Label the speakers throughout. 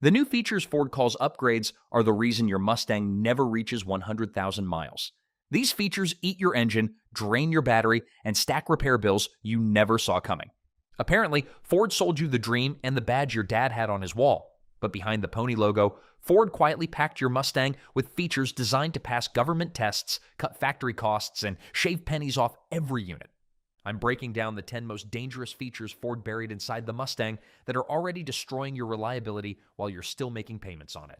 Speaker 1: The new features Ford calls upgrades are the reason your Mustang never reaches 100,000 miles. These features eat your engine, drain your battery, and stack repair bills you never saw coming. Apparently, Ford sold you the dream and the badge your dad had on his wall. But behind the pony logo, Ford quietly packed your Mustang with features designed to pass government tests, cut factory costs, and shave pennies off every unit. I'm breaking down the 10 most dangerous features Ford buried inside the Mustang that are already destroying your reliability while you're still making payments on it.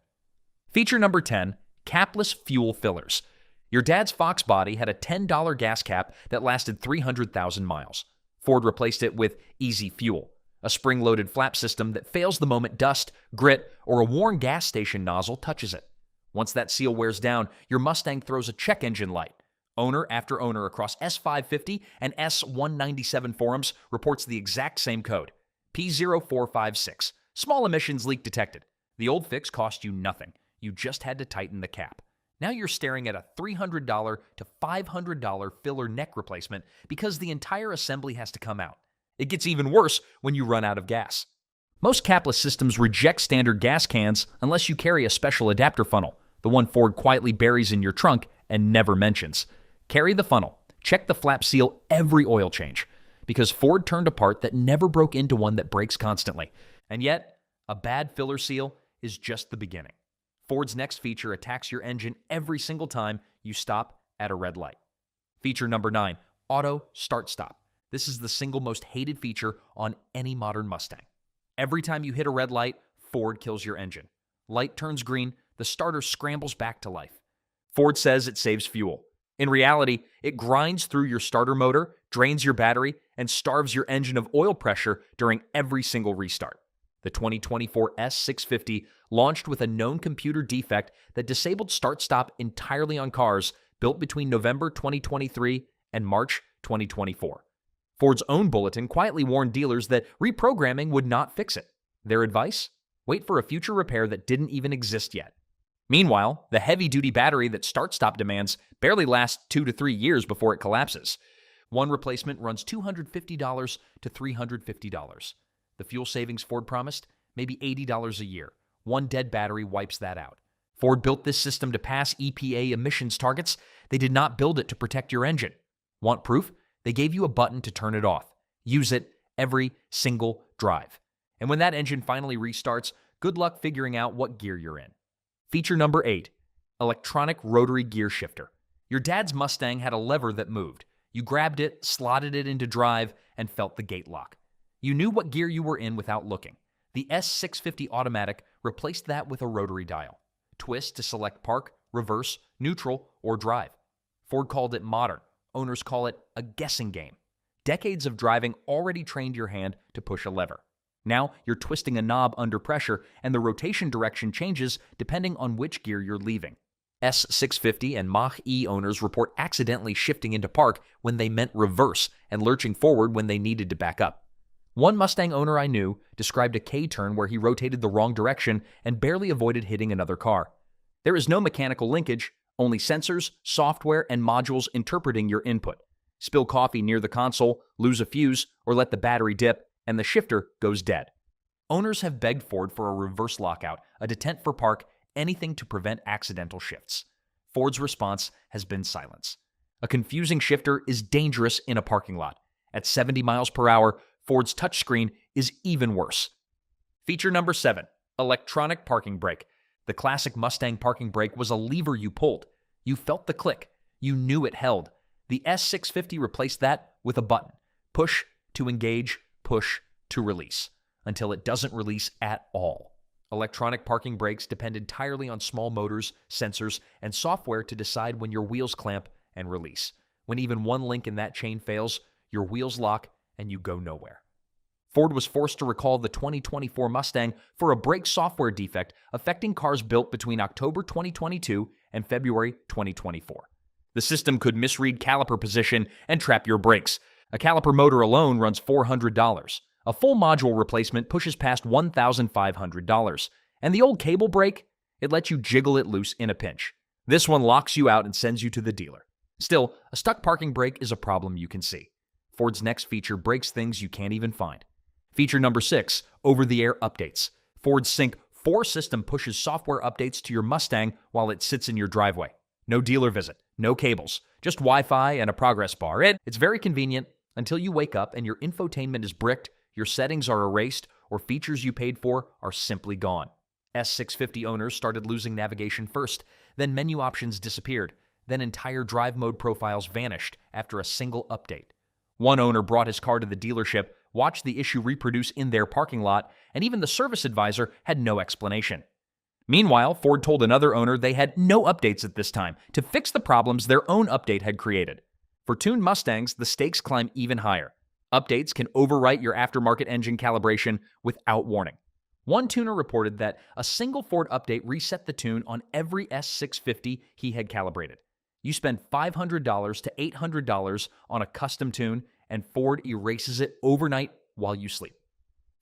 Speaker 1: Feature number 10, capless fuel fillers. Your dad's Fox body had a $10 gas cap that lasted 300,000 miles. Ford replaced it with Easy Fuel, a spring-loaded flap system that fails the moment dust, grit, or a worn gas station nozzle touches it. Once that seal wears down, your Mustang throws a check engine light. Owner after owner across S550 and S197 forums reports the exact same code, P0456. Small emissions leak detected. The old fix cost you nothing. You just had to tighten the cap. Now you're staring at a $300 to $500 filler neck replacement because the entire assembly has to come out. It gets even worse when you run out of gas. Most capless systems reject standard gas cans unless you carry a special adapter funnel, the one Ford quietly buries in your trunk and never mentions. Carry the funnel. Check the flap seal every oil change, because Ford turned a part that never broke into one that breaks constantly. And yet, a bad filler seal is just the beginning. Ford's next feature attacks your engine every single time you stop at a red light. Feature number 9, auto start-stop. This is the single most hated feature on any modern Mustang. Every time you hit a red light, Ford kills your engine. Light turns green, the starter scrambles back to life. Ford says it saves fuel. In reality, it grinds through your starter motor, drains your battery, and starves your engine of oil pressure during every single restart. The 2024 S650 launched with a known computer defect that disabled start-stop entirely on cars built between November 2023 and March 2024. Ford's own bulletin quietly warned dealers that reprogramming would not fix it. Their advice? Wait for a future repair that didn't even exist yet. Meanwhile, the heavy-duty battery that start-stop demands barely lasts 2 to 3 years before it collapses. One replacement runs $250 to $350. The fuel savings Ford promised? Maybe $80 a year. One dead battery wipes that out. Ford built this system to pass EPA emissions targets. They did not build it to protect your engine. Want proof? They gave you a button to turn it off. Use it every single drive. And when that engine finally restarts, good luck figuring out what gear you're in. Feature number 8, electronic rotary gear shifter. Your dad's Mustang had a lever that moved. You grabbed it, slotted it into drive, and felt the gate lock. You knew what gear you were in without looking. The S650 automatic replaced that with a rotary dial. Twist to select park, reverse, neutral, or drive. Ford called it modern. Owners call it a guessing game. Decades of driving already trained your hand to push a lever. Now you're twisting a knob under pressure, and the rotation direction changes depending on which gear you're leaving. S650 and Mach-E owners report accidentally shifting into park when they meant reverse and lurching forward when they needed to back up. One Mustang owner I knew described a K-turn where he rotated the wrong direction and barely avoided hitting another car. There is no mechanical linkage, only sensors, software, and modules interpreting your input. Spill coffee near the console, lose a fuse, or let the battery dip, and the shifter goes dead. Owners have begged Ford for a reverse lockout, a detent for park, anything to prevent accidental shifts. Ford's response has been silence. A confusing shifter is dangerous in a parking lot. At 70 miles per hour, Ford's touchscreen is even worse. Feature number 7, electronic parking brake. The classic Mustang parking brake was a lever you pulled. You felt the click. You knew it held. The S650 replaced that with a button. Push to engage, push to release, until it doesn't release at all. Electronic parking brakes depend entirely on small motors, sensors, and software to decide when your wheels clamp and release. When even one link in that chain fails, your wheels lock and you go nowhere. Ford was forced to recall the 2024 Mustang for a brake software defect affecting cars built between October 2022 and February 2024. The system could misread caliper position and trap your brakes. A caliper motor alone runs $400. A full module replacement pushes past $1,500. And the old cable brake? It lets you jiggle it loose in a pinch. This one locks you out and sends you to the dealer. Still, a stuck parking brake is a problem you can see. Ford's next feature breaks things you can't even find. Feature number 6, over-the-air updates. Ford sync Ford system pushes software updates to your Mustang while it sits in your driveway. No dealer visit, no cables, just Wi-Fi and a progress bar. It's very convenient until you wake up and your infotainment is bricked, your settings are erased, or features you paid for are simply gone. S650 owners started losing navigation first, then menu options disappeared, then entire drive mode profiles vanished after a single update. One owner brought his car to the dealership, watched the issue reproduce in their parking lot, and even the service advisor had no explanation. Meanwhile, Ford told another owner they had no updates at this time to fix the problems their own update had created. For tuned Mustangs, the stakes climb even higher. Updates can overwrite your aftermarket engine calibration without warning. One tuner reported that a single Ford update reset the tune on every S650 he had calibrated. You spend $500 to $800 on a custom tune, and Ford erases it overnight while you sleep.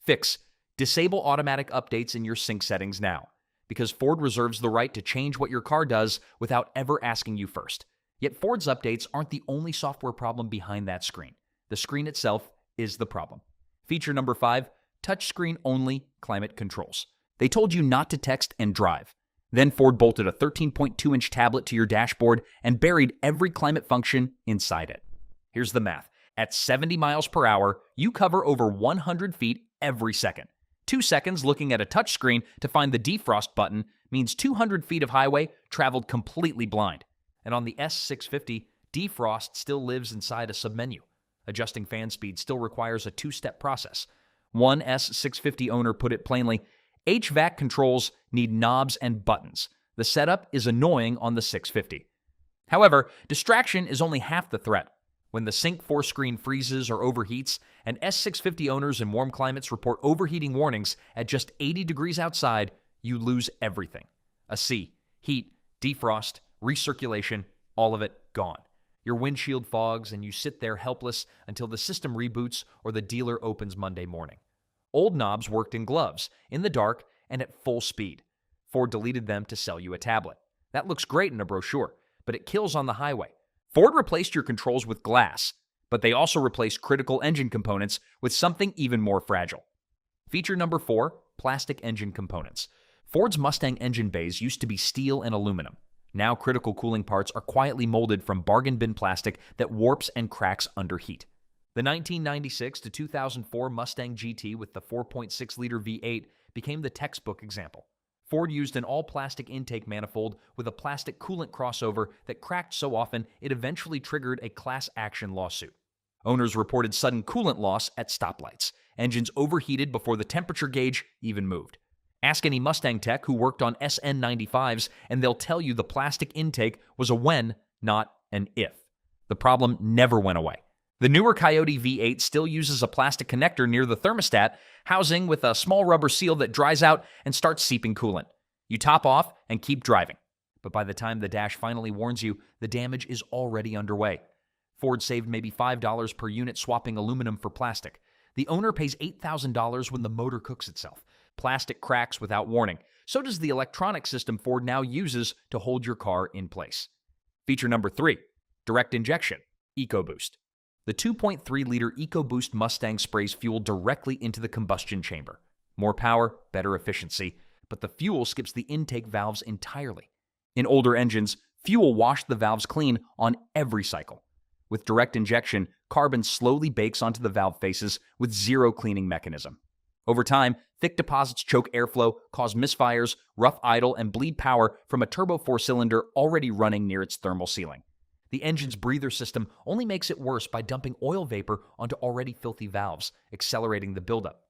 Speaker 1: Fix: disable automatic updates in your sync settings now, because Ford reserves the right to change what your car does without ever asking you first. Yet Ford's updates aren't the only software problem behind that screen. The screen itself is the problem. Feature number 5, touchscreen-only climate controls. They told you not to text and drive. Then Ford bolted a 13.2-inch tablet to your dashboard and buried every climate function inside it. Here's the math. At 70 miles per hour, you cover over 100 feet every second. 2 seconds looking at a touchscreen to find the defrost button means 200 feet of highway traveled completely blind. And on the S650, defrost still lives inside a submenu. Adjusting fan speed still requires a 2-step process. One S650 owner put it plainly, HVAC controls need knobs and buttons. The setup is annoying on the 650. However, distraction is only half the threat. When the Sync 4 screen freezes or overheats, and S650 owners in warm climates report overheating warnings at just 80 degrees outside, you lose everything. A C, heat, defrost, recirculation, all of it gone. Your windshield fogs and you sit there helpless until the system reboots or the dealer opens Monday morning. Old knobs worked in gloves, in the dark, and at full speed. Ford deleted them to sell you a tablet. That looks great in a brochure, but it kills on the highway. Ford replaced your controls with glass, but they also replaced critical engine components with something even more fragile. Feature number 4, plastic engine components. Ford's Mustang engine bays used to be steel and aluminum. Now critical cooling parts are quietly molded from bargain bin plastic that warps and cracks under heat. The 1996 to 2004 Mustang GT with the 4.6-liter V8 became the textbook example. Ford used an all-plastic intake manifold with a plastic coolant crossover that cracked so often it eventually triggered a class action lawsuit. Owners reported sudden coolant loss at stoplights. Engines overheated before the temperature gauge even moved. Ask any Mustang tech who worked on SN95s and they'll tell you the plastic intake was a when, not an if. The problem never went away. The newer Coyote V8 still uses a plastic connector near the thermostat, housing with a small rubber seal that dries out and starts seeping coolant. You top off and keep driving. But by the time the dash finally warns you, the damage is already underway. Ford saved maybe $5 per unit swapping aluminum for plastic. The owner pays $8,000 when the motor cooks itself. Plastic cracks without warning. So does the electronic system Ford now uses to hold your car in place. Feature number 3, direct injection, EcoBoost. The 2.3-liter EcoBoost Mustang sprays fuel directly into the combustion chamber. More power, better efficiency, but the fuel skips the intake valves entirely. In older engines, fuel washed the valves clean on every cycle. With direct injection, carbon slowly bakes onto the valve faces with zero cleaning mechanism. Over time, thick deposits choke airflow, cause misfires, rough idle, and bleed power from a turbo 4-cylinder already running near its thermal ceiling. The engine's breather system only makes it worse by dumping oil vapor onto already filthy valves, accelerating the buildup.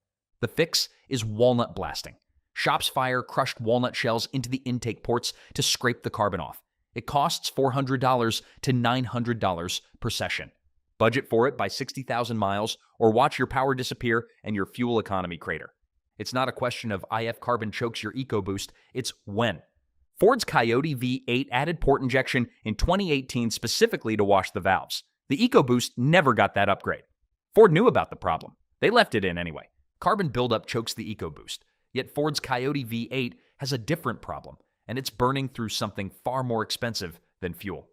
Speaker 1: The fix is walnut blasting. Shops fire crushed walnut shells into the intake ports to scrape the carbon off. It costs $400 to $900 per session. Budget for it by 60,000 miles, or watch your power disappear and your fuel economy crater. It's not a question of IF carbon chokes your EcoBoost, it's when. Ford's Coyote V8 added port injection in 2018 specifically to wash the valves. The EcoBoost never got that upgrade. Ford knew about the problem. They left it in anyway. Carbon buildup chokes the EcoBoost. Yet Ford's Coyote V8 has a different problem, and it's burning through something far more expensive than fuel.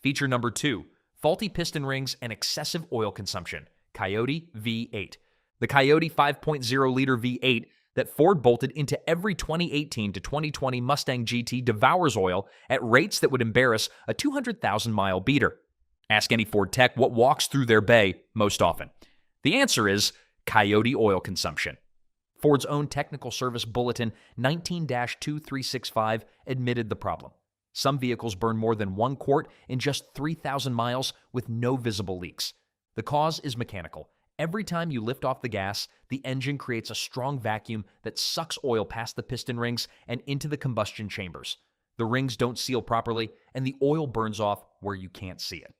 Speaker 1: Feature number 2, faulty piston rings and excessive oil consumption, Coyote V8. The Coyote 5.0-liter V8 that Ford bolted into every 2018 to 2020 Mustang GT devours oil at rates that would embarrass a 200,000-mile beater. Ask any Ford tech what walks through their bay most often. The answer is coyote oil consumption. Ford's own technical service bulletin 19-2365 admitted the problem. Some vehicles burn more than 1 quart in just 3,000 miles with no visible leaks. The cause is mechanical. Every time you lift off the gas, the engine creates a strong vacuum that sucks oil past the piston rings and into the combustion chambers. The rings don't seal properly, and the oil burns off where you can't see it.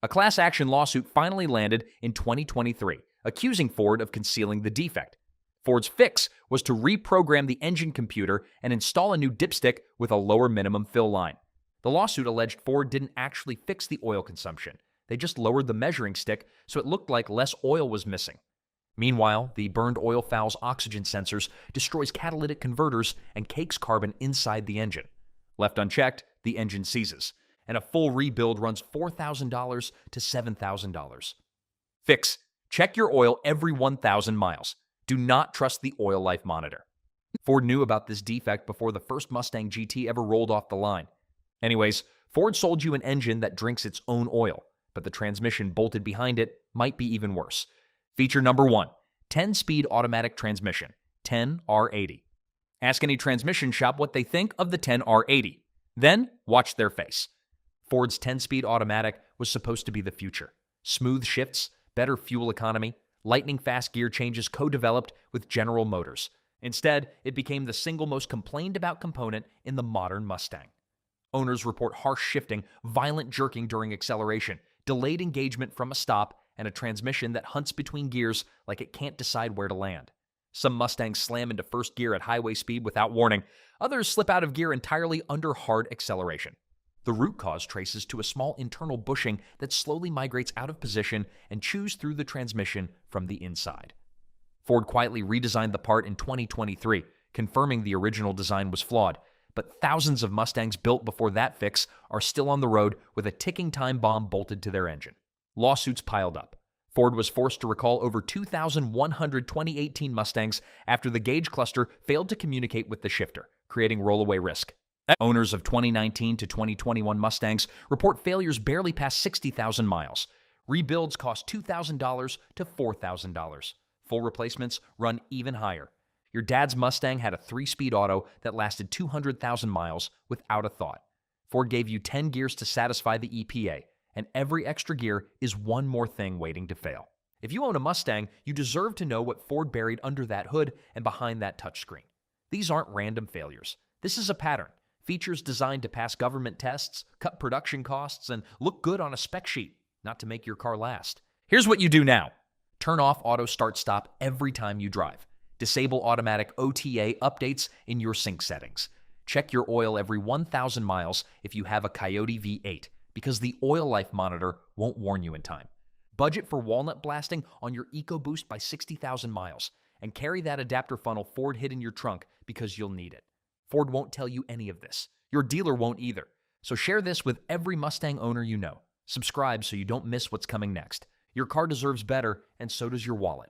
Speaker 1: A class action lawsuit finally landed in 2023, accusing Ford of concealing the defect. Ford's fix was to reprogram the engine computer and install a new dipstick with a lower minimum fill line. The lawsuit alleged Ford didn't actually fix the oil consumption. They just lowered the measuring stick so it looked like less oil was missing. Meanwhile, the burned oil foule's oxygen sensors destroys catalytic converters and cakes carbon inside the engine. Left unchecked, the engine seizes, and a full rebuild runs $4,000 to $7,000. Fix: check your oil every 1,000 miles. Do not trust the oil life monitor. Ford knew about this defect before the first Mustang GT ever rolled off the line. Anyways, Ford sold you an engine that drinks its own oil, but the transmission bolted behind it might be even worse. Feature number 1, 10-speed automatic transmission, 10R80. Ask any transmission shop what they think of the 10R80. Then, watch their face. Ford's 10-speed automatic was supposed to be the future. Smooth shifts, better fuel economy, lightning-fast gear changes co-developed with General Motors. Instead, it became the single most complained about component in the modern Mustang. Owners report harsh shifting, violent jerking during acceleration, delayed engagement from a stop, and a transmission that hunts between gears like it can't decide where to land. Some Mustangs slam into first gear at highway speed without warning. Others slip out of gear entirely under hard acceleration. The root cause traces to a small internal bushing that slowly migrates out of position and chews through the transmission from the inside. Ford quietly redesigned the part in 2023, confirming the original design was flawed, but thousands of Mustangs built before that fix are still on the road with a ticking time bomb bolted to their engine. Lawsuits piled up. Ford was forced to recall over 2,100 2018 Mustangs after the gauge cluster failed to communicate with the shifter, creating rollaway risk. Owners of 2019 to 2021 Mustangs report failures barely past 60,000 miles. Rebuilds cost $2,000 to $4,000. Full replacements run even higher. Your dad's Mustang had a 3-speed auto that lasted 200,000 miles without a thought. Ford gave you 10 gears to satisfy the EPA, and every extra gear is one more thing waiting to fail. If you own a Mustang, you deserve to know what Ford buried under that hood and behind that touchscreen. These aren't random failures. This is a pattern. Features designed to pass government tests, cut production costs, and look good on a spec sheet, not to make your car last. Here's what you do now. Turn off auto start-stop every time you drive. Disable automatic OTA updates in your sync settings. Check your oil every 1,000 miles if you have a Coyote V8, because the oil life monitor won't warn you in time. Budget for walnut blasting on your EcoBoost by 60,000 miles, and carry that adapter funnel Ford hid in your trunk because you'll need it. Ford won't tell you any of this. Your dealer won't either. So share this with every Mustang owner you know. Subscribe so you don't miss what's coming next. Your car deserves better, and so does your wallet.